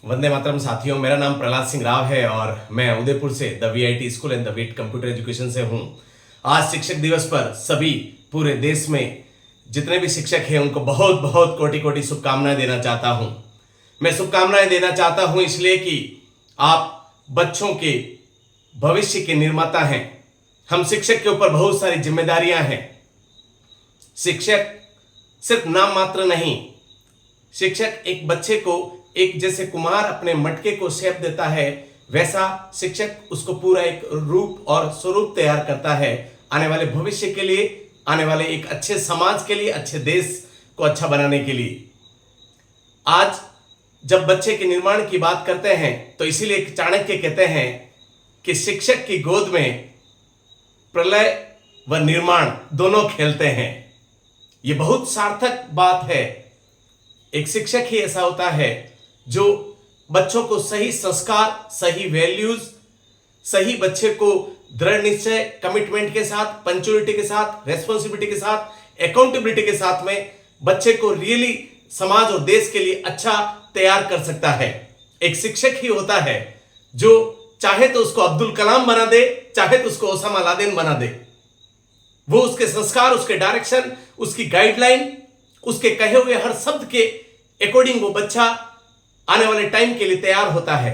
वंदे मातरम साथियों, मेरा नाम प्रहलाद सिंह राव है और मैं उदयपुर से the VIT school and the wheat computer education से हूं। आज शिक्षक दिवस पर सभी पूरे देश में जितने भी शिक्षक हैं उनको बहुत बहुत कोटि कोटि शुभकामनाएं देना चाहता हूं। मैं शुभकामनाएं देना चाहता हूं इसलिए कि आप बच्चों के भविष्य के निर्माता हैं। हम शिक्षक के ऊपर बहुत सारी जिम्मेदारियां हैं। शिक्षक सिर्फ नाम मात्र नहीं, शिक्षक एक बच्चे को एक जैसे कुम्हार अपने मटके को शेप देता है, वैसा शिक्षक उसको पूरा एक रूप और स्वरूप तैयार करता है आने वाले भविष्य के लिए, आने वाले एक अच्छे समाज के लिए, अच्छे देश को अच्छा बनाने के लिए। आज जब बच्चे के निर्माण की बात करते हैं तो इसीलिए चाणक्य कहते हैं कि शिक्षक की गोद में प्रलय व निर्माण दोनों खेलते हैं। यह बहुत सार्थक बात है। एक शिक्षक ही ऐसा होता है जो बच्चों को सही संस्कार, सही वैल्यूज, सही बच्चे को दृढ़ निश्चय, कमिटमेंट के साथ, पंक्चुअलिटी के साथ, रेस्पॉन्सिबिलिटी के साथ, अकाउंटेबिलिटी के साथ में बच्चे को रियली समाज और देश के लिए अच्छा तैयार कर सकता है। एक शिक्षक ही होता है जो चाहे तो उसको अब्दुल कलाम बना दे, चाहे तो उसको ओसामा लादेन बना दे। वो उसके संस्कार, उसके डायरेक्शन, उसकी गाइडलाइन, उसके कहे हुए हर शब्द के अकॉर्डिंग वो बच्चा आने वाले टाइम के लिए तैयार होता है।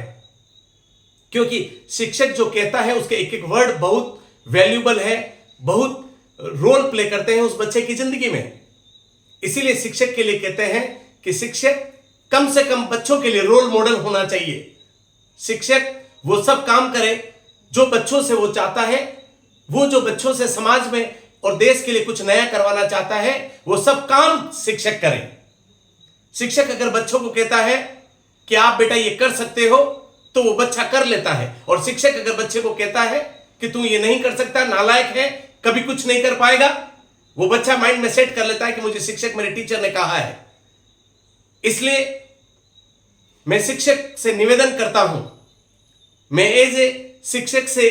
क्योंकि शिक्षक जो कहता है उसके एक एक वर्ड बहुत वैल्यूबल है, बहुत रोल प्ले करते हैं उस बच्चे की जिंदगी में। इसीलिए शिक्षक के लिए कहते हैं कि शिक्षक कम से कम बच्चों के लिए रोल मॉडल होना चाहिए। शिक्षक वो सब काम करे जो बच्चों से वो चाहता है, वो जो बच्चों से समाज में और देश के लिए कुछ नया करवाना चाहता है, वो सब काम शिक्षक करे। शिक्षक अगर बच्चों को कहता है कि आप बेटा ये कर सकते हो, तो वो बच्चा कर लेता है। और शिक्षक अगर बच्चे को कहता है कि तू ये नहीं कर सकता, नालायक है, कभी कुछ नहीं कर पाएगा, वो बच्चा माइंड में सेट कर लेता है कि मुझे शिक्षक, मेरे टीचर ने कहा है। इसलिए मैं शिक्षक से निवेदन करता हूं, मैं एज ए शिक्षक से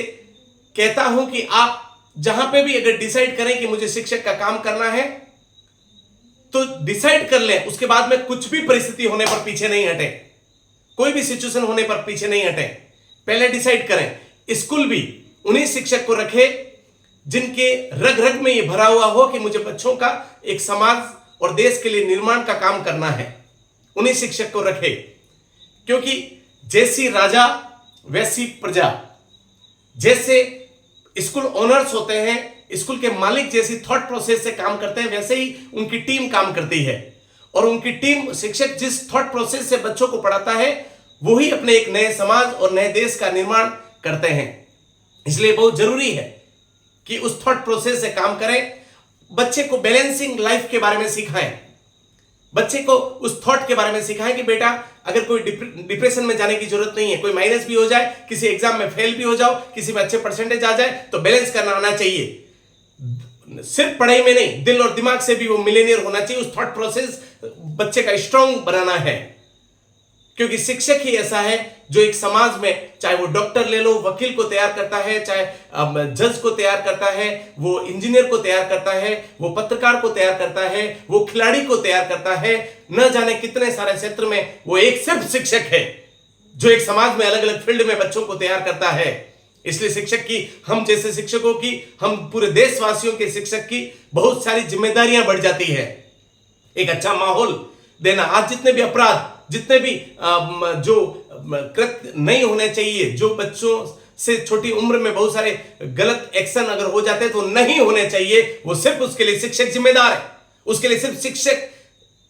कहता हूं कि आप जहां पे भी अगर डिसाइड करें कि मुझे शिक्षक का काम करना है तो डिसाइड कर लें। उसके बाद में कुछ भी परिस्थिति होने पर पीछे नहीं हटे, कोई भी सिचुएशन होने पर पीछे नहीं हटे, पहले डिसाइड करें। स्कूल भी उन्हीं शिक्षक को रखे जिनके रग रग में यह भरा हुआ हो कि मुझे बच्चों का एक समाज और देश के लिए निर्माण का काम करना है। उन्हीं शिक्षक को रखे, क्योंकि जैसी राजा वैसी प्रजा। जैसे स्कूल ओनर्स होते हैं, स्कूल के मालिक जैसी थॉट प्रोसेस से काम करते हैं, वैसे ही उनकी टीम काम करती है। और उनकी टीम, शिक्षक जिस थॉट प्रोसेस से बच्चों को पढ़ाता है, वो ही अपने एक नए समाज और नए देश का निर्माण करते हैं। इसलिए बहुत जरूरी है कि उस थॉट प्रोसेस से काम करें। बच्चे को बैलेंसिंग लाइफ के बारे में सिखाएं, बच्चे को उस थॉट के बारे में सिखाएं कि बेटा अगर कोई डिप्रेशन में जाने की जरूरत नहीं है। कोई माइनस भी हो जाए, किसी एग्जाम में फेल भी हो जाओ, किसी में अच्छे परसेंटेज आ जाए, तो बैलेंस करना आना चाहिए। सिर्फ पढ़ाई में नहीं, दिल और दिमाग से भी वो मिलेनियर होना चाहिए। उस थॉट प्रोसेस बच्चे का स्ट्रांग बनाना है। क्योंकि शिक्षक ही ऐसा है जो एक समाज में, चाहे वो डॉक्टर ले लो, वकील को तैयार करता है, चाहे जज को तैयार करता है, वो इंजीनियर को तैयार करता है, वो पत्रकार को तैयार करता है, वो खिलाड़ी को तैयार करता है। न जाने कितने सारे क्षेत्र में वो एक सिर्फ शिक्षक है जो एक समाज में अलग अलग फील्ड में बच्चों को तैयार करता है। इसलिए शिक्षक की, हम जैसे शिक्षकों की, हम पूरे देशवासियों के शिक्षक की बहुत सारी जिम्मेदारियां बढ़ जाती है। एक अच्छा माहौल देना। आज जितने भी अपराध, जितने भी जो कृत्य नहीं होने चाहिए, जो बच्चों से छोटी उम्र में बहुत सारे गलत एक्शन अगर हो जाते हैं तो नहीं होने चाहिए, वो सिर्फ उसके लिए शिक्षक जिम्मेदार है। उसके लिए सिर्फ शिक्षक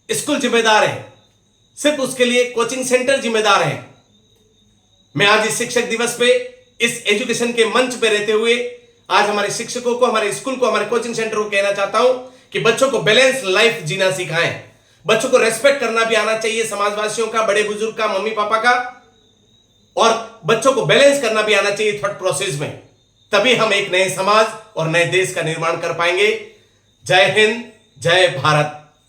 स्कूल जिम्मेदार है, सिर्फ उसके लिए कोचिंग सेंटर जिम्मेदार है। मैं आज इस शिक्षक दिवस पे, इस एजुकेशन के मंच पे रहते हुए आज हमारे शिक्षकों को, हमारे स्कूल को, हमारे कोचिंग सेंटर को कहना चाहता हूं कि बच्चों को बैलेंस लाइफ जीना सिखाएं। बच्चों को रेस्पेक्ट करना भी आना चाहिए, समाजवासियों का, बड़े बुजुर्ग का, मम्मी पापा का। और बच्चों को बैलेंस करना भी आना चाहिए थॉट प्रोसेस में। तभी हम एक नए समाज और नए देश का निर्माण कर पाएंगे। जय हिंद, जय भारत।